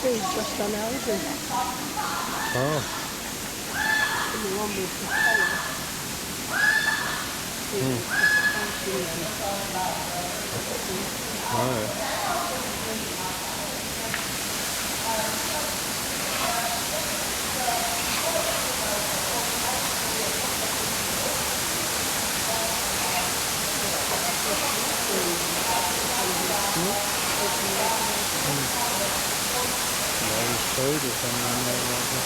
He's just done out, isn't he? Oh. And the one with the colour. Food or something like that.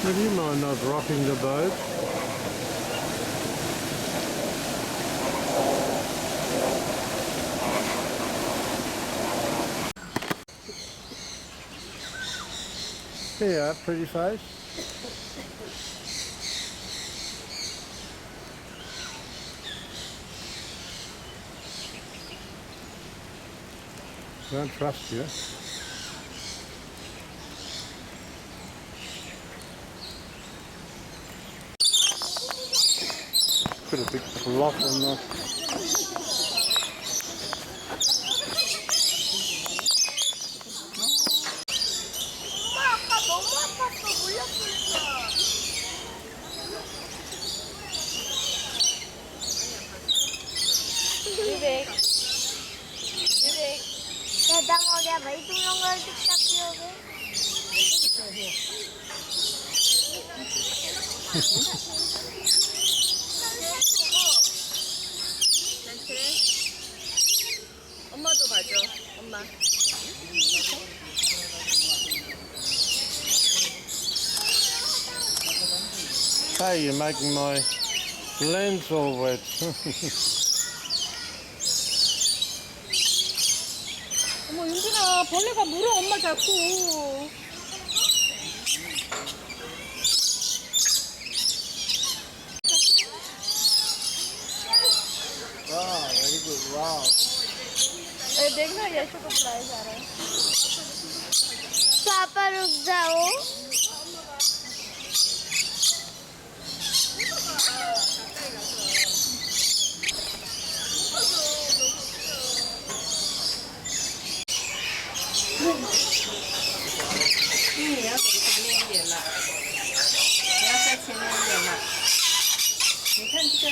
Would you mind not rocking the boat? Here you are, pretty face. I don't trust you. Put a big block on the... पैदा हो गया भाई तुम लोग कितना पियोगे 엄마도 맞아. 엄마. Hey, you're making my lens all wet. 어머 윤진아 벌레가 물어 엄마 자꾸. Wow, very good, wow. देखना यशु को बुलाया जा रहा है. पापा रुक जाओ你要走前面一点了，你要再前面一点了。你看这个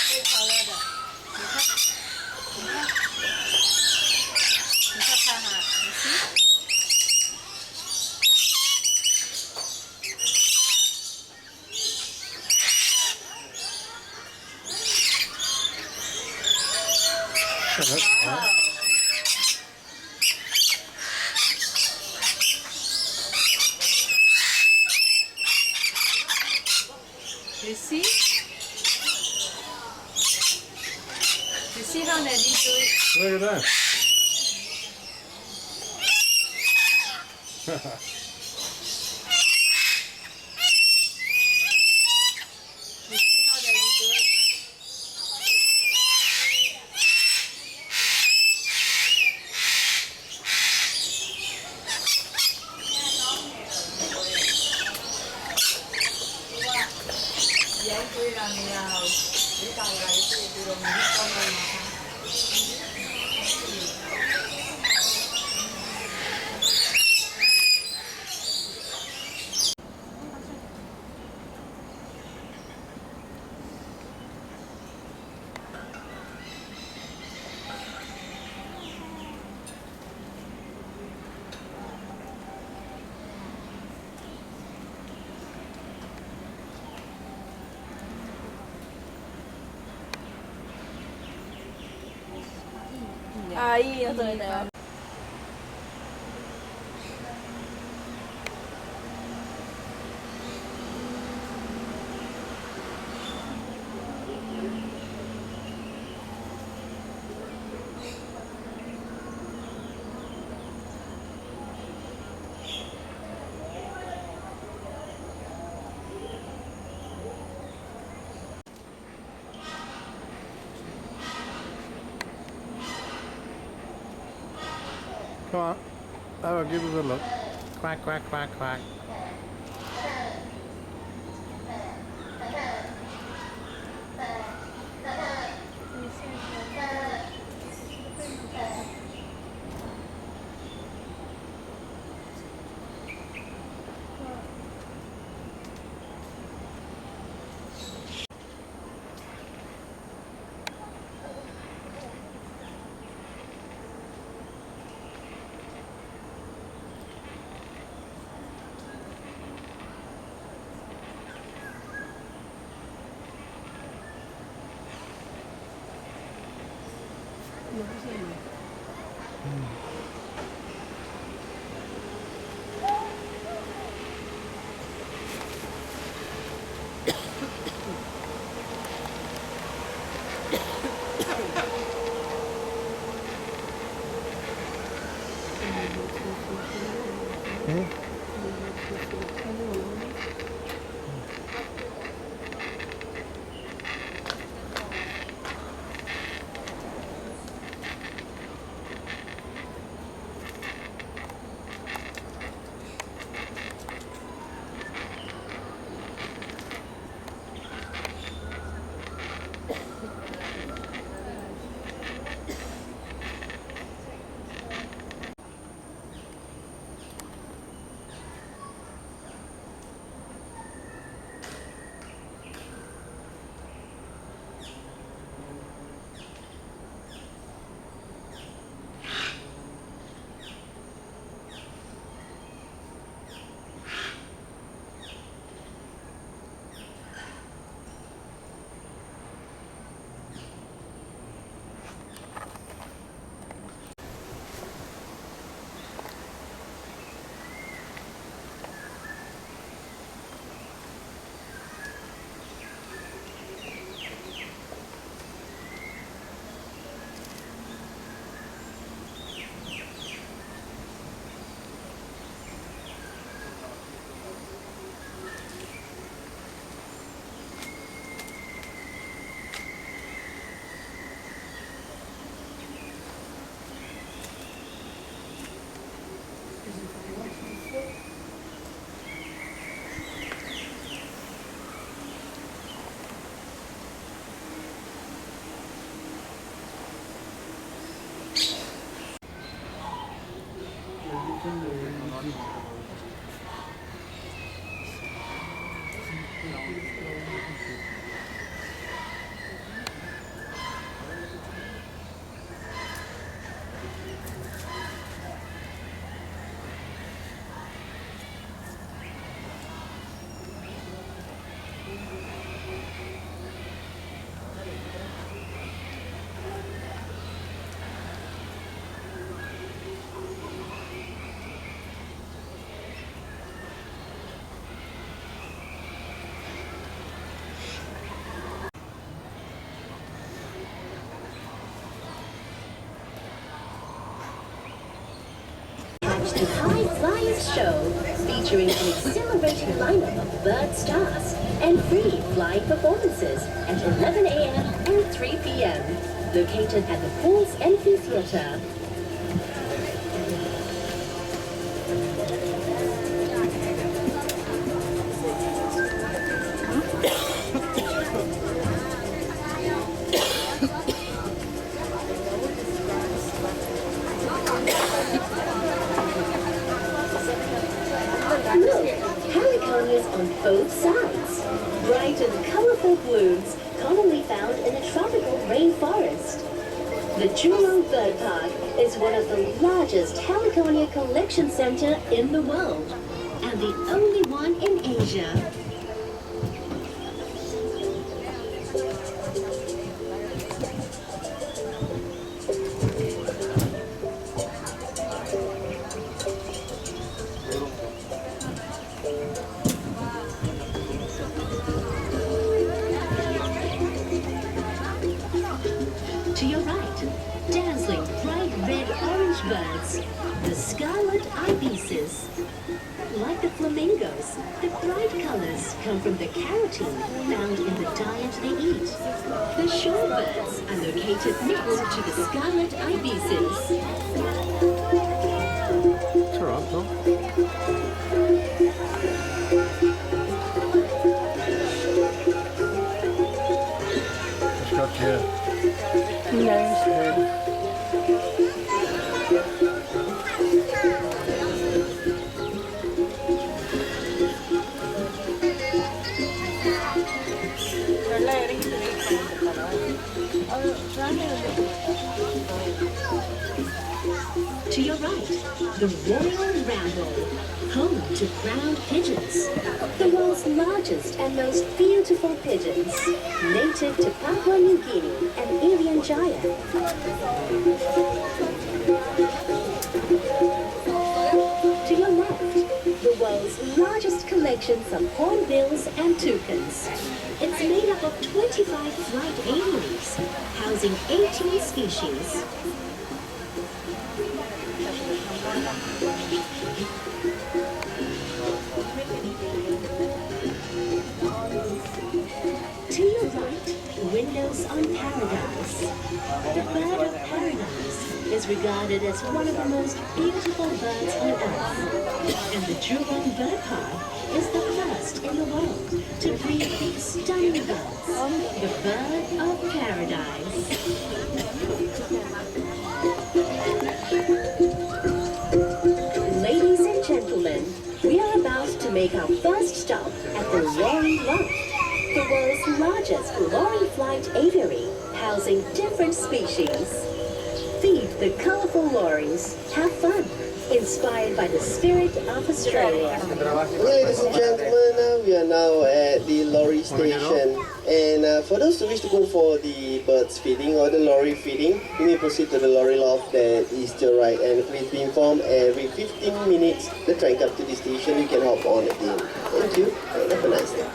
被烤了的，你看，你看。Wow. You see? You see how Neddy do it? Look at that. You see how Neddy do it? Vậy tôi là nghèo, chỉ cần là tôi đồng ý con mình mà. 아, 이 녀석이네요. Come on. Oh, give us a look. Quack, quack, quack, quack. fireworks show featuring an exhilarating lineup of bird stars and free flying performances at 11 a.m. and 3 p.m. Located at the Falls Amphitheater. Look, heliconias on both sides. Bright and colorful blooms commonly found in the tropical rainforest. The Jurong Bird Park is one of the largest heliconia collection center in the world and the only one in Asia. To your right, dazzling bright red-orange birds, the scarlet ibises. Like the flamingos, the bright colors come from the carotene found in the diet they eat. The shorebirds are located next to the scarlet ibises. It's all right, Tom. It's got your nose head. To your right, the Royal Ramble, home to ground pigeons, the world's largest and most beautiful pigeons, native to Papua New Guinea and Irian Jaya. To your left, the world's largest collections of hornbills and toucans. It's made up of 25 flight aviaries, housing 18 species. To your right, windows on paradise. The bird of paradise is regarded as one of the most beautiful birds on earth. And the Jurong Bird Park is the first in the world to breed these stunning birds. The bird of paradise. Ladies and gentlemen, we are about to make our first stop at the Loring Loft, the world's largest Loring flight aviary, housing different species. Feed the colorful lorings, have fun, inspired by the spirit of Australia. Ladies and gentlemen, we are now at the lorry station, and for those who wish to go for the birds feeding or the lorry feeding, you may proceed to the lorry loft that is to your right, and please be informed every 15 minutes the train comes to the station, you can hop on again. Thank you, and have a nice day.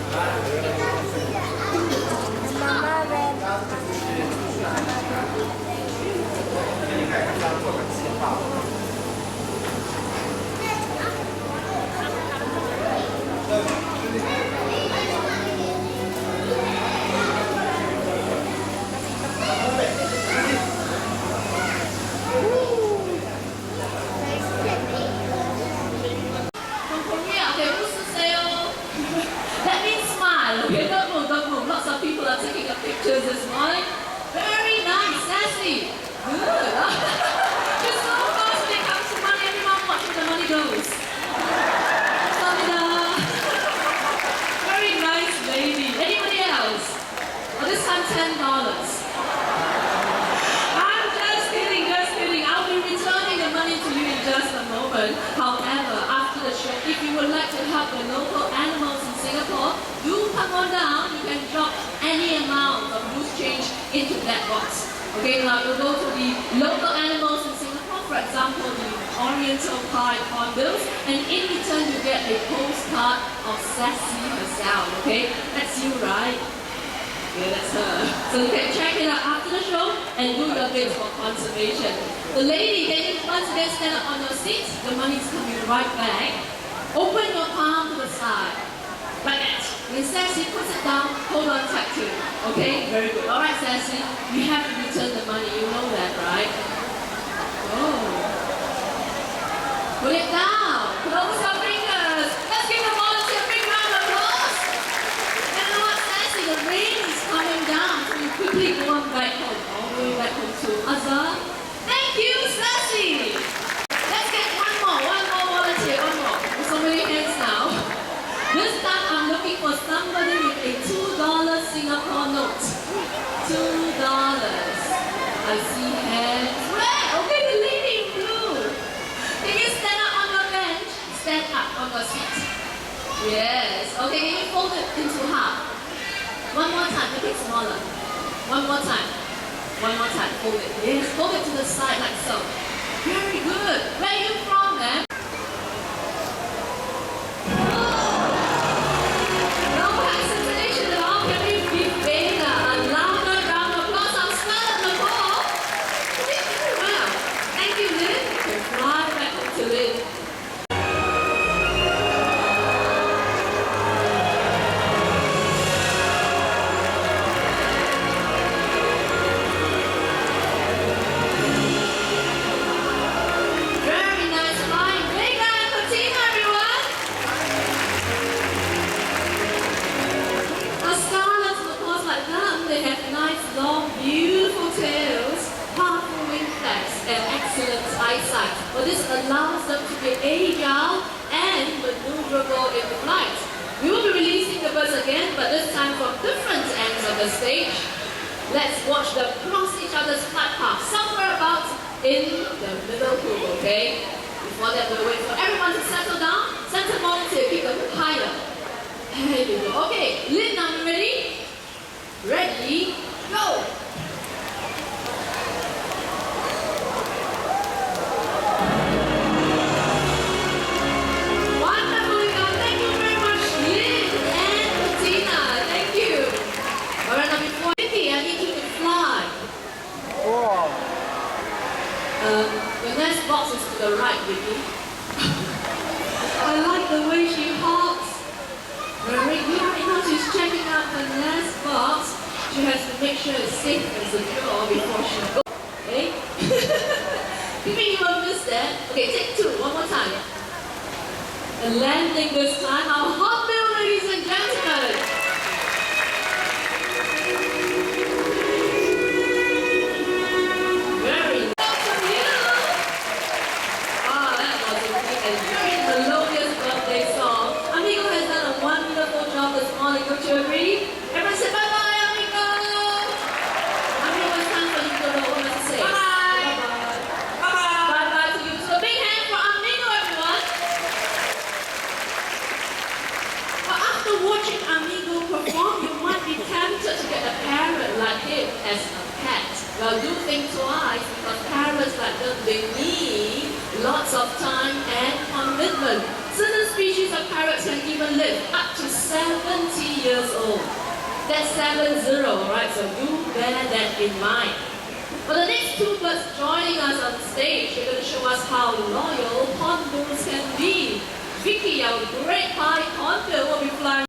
Mama red. Okay, who's to say oh? That means smile. Okay, don't move, don't move. Lots of people are taking up pictures this morning. Very nice, Sassy. Good. Just so fast when it comes to money, everyone watch where the money goes. Samida. Very nice lady. Anybody else? Oh, this time $10. I'm just kidding, just kidding. I'll be returning the money to you in just a moment. However, after the show, if you would like to help the local animals in Singapore, do come on down. You can drop any amount of loose change into that box. Okay, now you go to the local animals in Singapore, for example, the Oriental Pie Hornbills, and in return you get a postcard of Sassy herself. Okay, that's you, right? Yeah, that's her. So you can check it out after the show and do your bit for conservation. The lady, can you once again stand up on your seat? The money's coming right back. Open your palm to the side. Like that. When Sassy puts it down, hold on tight to it. Okay? Very good. Alright, Sassy. You have to return the money. You know that, right? Oh. Put it down. Close your fingers. Let's give the volunteer a big round of applause. And you know what, Sassy? The rain is coming down. So you quickly go on back home. All the way back home to Azhar. Thank you, Sassy. Let's get one more volunteer, one more. There's so many hands now. This time I'm looking for somebody with a $2 Singapore note. $2. I see hands. Red! Okay, the lady in blue. Can you stand up on your bench? Stand up on your seat. Yes. Okay, can you fold it into half? One more time, make it smaller. One more time. One more time, fold it. Yes, fold it to the side like so. Very good. Where are you from, ma'am? No hesitation at all. Can we give Veda a louder round of applause? I'll smell at the ball. You did very well. Thank you, Lynn. Right back up to Lynn. Very nice flying. Vega and Fatima, everyone. Now, scarlets, of course, like them, they have nice, long, beautiful tails, powerful wing flaps, and excellent eyesight. But this allows them to be agile and maneuverable in flight. We will be releasing the birds again, but this time from different ends of the stage. Let's watch them cross each other's flight path, somewhere about in the middle group, okay? Before that, we'll wait for everyone to settle down. Center volunteer, kick a bit higher. There you go. Okay, Lynn, are you ready? Ready, go! Wonderfully done. Thank you very much, Lynn and Bettina. Thank you. Alright, now before Vicky, I need you to fly. Wow. The nest box is to the right, Vicky. I like the way she hops. Very good. Right now she's checking out the nest box. She has to make sure it's safe and secure before she goes. Okay? You mean you won't miss that? Okay, take two. One more time. And landing this time, our hornbill, ladies and gentlemen. Very nice of you. Ah, that was a very melodious birthday song. Amigo has done a wonderful job this morning. Don't you agree? Everyone say bye-bye, Amigo. Amigo, it's time for you to know what to say. Bye-bye. Bye-bye. Bye-bye to you too. A big hand for Amigo, everyone. But after watching Amigo perform, you might be tempted to get a parrot like him as a pet. Well, do think twice, because parrots like them, they need lots of time and commitment. Certain species of parrots can even live up to 70 years old. That's 70, alright? So do bear that in mind. For the next two birds joining us on stage, they're going to show us how loyal hornbills can be. Vicky, our great pie hornbill, will be flying